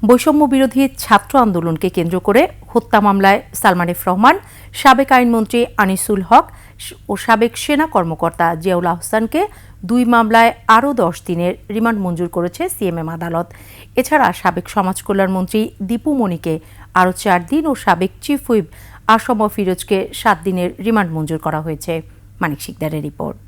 বৈষম্য বিরোধী ছাত্র আন্দোলনকে কেন্দ্র করে হত্যা মামলায় সালমান এফ রহমান, সাবেক আইনমন্ত্রী আনিসুল হক ও সাবেক সেনা কর্মকর্তা জিয়াউল আহসানকে 2 মামলায় আরও 10 দিনের রিমান্ড মঞ্জুর করেছে সিএমএম আদালত। এছাড়া সাবেক সমাজকল্যাণমন্ত্রী দীপু মনিকে আরও 4 দিন ও সাবেক চিফ হুইপ আসম ফিরোজকে 7 দিনের রিমান্ড মঞ্জুর করা হয়েছে। মানিক শিকদারের রিপোর্ট।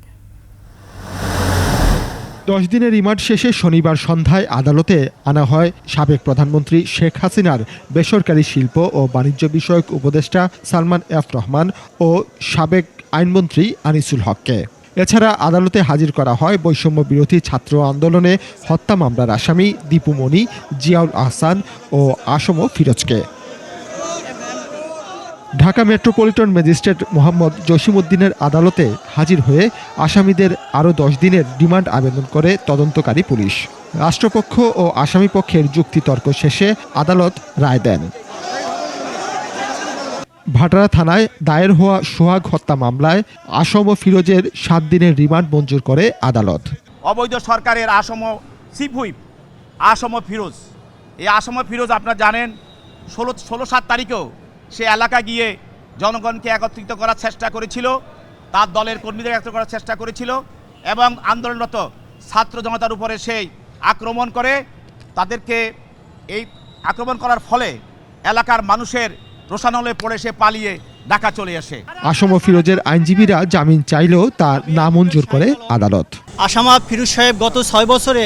10 দিনের রিমান্ড শেষে শনিবার সন্ধ্যায় আদালতে আনা হয় সাবেক প্রধানমন্ত্রী শেখ হাসিনার বেসরকারি শিল্প ও বাণিজ্য বিষয়ক উপদেষ্টা সালমান এফ রহমান ও সাবেক আইনমন্ত্রী আনিসুল হককে। এছাড়া আদালতে হাজির করা হয় বৈষম্য বিরোধী ছাত্র আন্দোলনে হত্যা মামলার আসামি দীপু মনি, জিয়াউল আহসান ও আসম ফিরোজকে। ঢাকা মেট্রোপলিটন ম্যাজিস্ট্রেট মোহাম্মদ জসিমউদ্দিনের আদালতে হাজির হয়ে আসামিদের আরও 10 দিনের রিমান্ড আবেদন করে তদন্তকারী পুলিশ। রাষ্ট্রপক্ষ ও আসামিপক্ষের যুক্তিতর্ক শেষে আদালত রায় দেন। ভাটারা থানায় দায়ের হওয়া সোহাগ হত্যা মামলায় আসম ফিরোজের 7 দিনের রিমান্ড মঞ্জুর করে আদালত। অবৈধ সরকারের আসম চিফ হুইপ আসম ফিরোজ, এই আসম ফিরোজ আপনারা জানেন 16-7 তারিখেও সে এলাকা গিয়ে জনগণকে একত্রিত করার চেষ্টা করেছিল, তার দলের কর্মীদের একত্রিত করার চেষ্টা করেছিল এবং আন্দোলনরত ছাত্র জনতার উপরে সেই আক্রমণ করে। তাদেরকে এই আক্রমণ করার ফলে এলাকার মানুষের রোষানলে পড়ে সে পালিয়ে ঢাকা চলে আসে। আসম ফিরোজের আইনজীবীরা জামিন চাইলেও তা নামঞ্জুর করে আদালত। আসামা ফিরোজ সাহেব গত 6 বছরে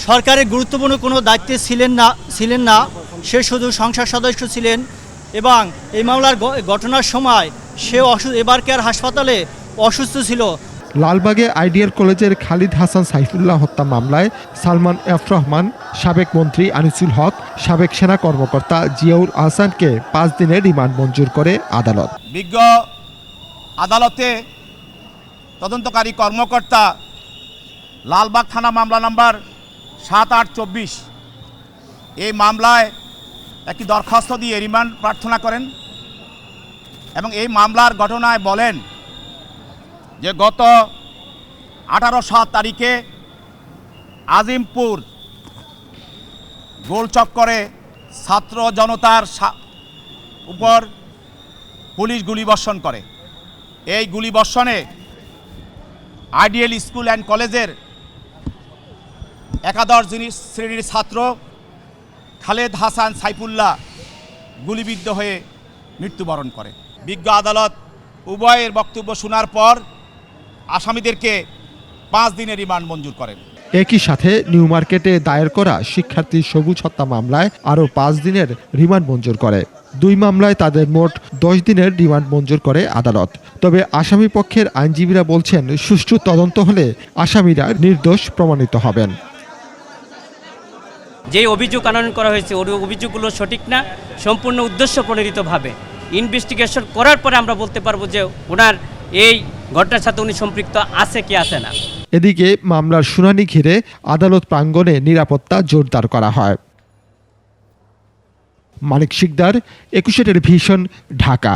সরকারের গুরুত্বপূর্ণ কোনো দায়িত্বে ছিলেন না। সে শুধু সংসদ সদস্য ছিলেন এবং এই মামলার ঘটনার সময় সে এবারকার হাসপাতালে অসুস্থ ছিল। লালবাগে আইডিয়াল কলেজের খালিদ হাসান সাইফুল্লাহ হত্যা মামলায় সালমান এফ রহমান, সাবেক মন্ত্রী আনিসুল হক, সাবেক সেনা কর্মকর্তা জিয়াউল আহসানকে 5 দিনের রিমান্ড মঞ্জুর করে আদালত। বিজ্ঞ আদালতে তদন্তকারী কর্মকর্তা লালবাগ থানা মামলা নাম্বার 7824 এই মামলায় একটি দরখাস্ত দিয়ে রিমান্ড প্রার্থনা করেন এবং এই মামলার ঘটনায় বলেন যে গত 18-7 তারিখে আজিমপুর গোলচক্করে ছাত্র জনতার উপর পুলিশ গুলিবর্ষণ করে। এই গুলিবর্ষণে আইডিয়াল স্কুল অ্যান্ড কলেজের 11 শ্রেণীর ছাত্র খালেদ হাসান সাইফুল্লাহ গুলিবিদ্ধ হয়ে মৃত্যুবরণ করে। বিজ্ঞ আদালত উভয়ের বক্তব্য শোনার পর আসামিদেরকে 5 দিনের রিমান্ড মঞ্জুর করেন। একই সাথে নিউ মার্কেটে দায়ের করা শিক্ষার্থী সবুজ হত্যা মামলায় আরও 5 দিনের রিমান্ড মঞ্জুর করে। 2 মামলায় তাদের মোট 10 দিনের রিমান্ড মঞ্জুর করে আদালত। তবে আসামি পক্ষের আইনজীবীরা বলছেন, সুষ্ঠু তদন্ত হলে আসামিরা নির্দোষ প্রমাণিত হবেন। যে অভিযোগ আনয়ন করা হয়েছে ওই অভিযোগগুলো সঠিক না, সম্পূর্ণ উদ্দেশ্য প্রণোদিতভাবে ইনভেস্টিগেশন করার পরে আমরা বলতে পারবো যে ওনার এই ঘটনার সাথে উনি সম্পৃক্ত আছে কি আছে না। এদিকে মামলার শুনানি ঘিরে আদালত প্রাঙ্গণে নিরাপত্তা জোরদার করা হয়। মানিক শিকদার, 21 টেলিভিশন, ঢাকা।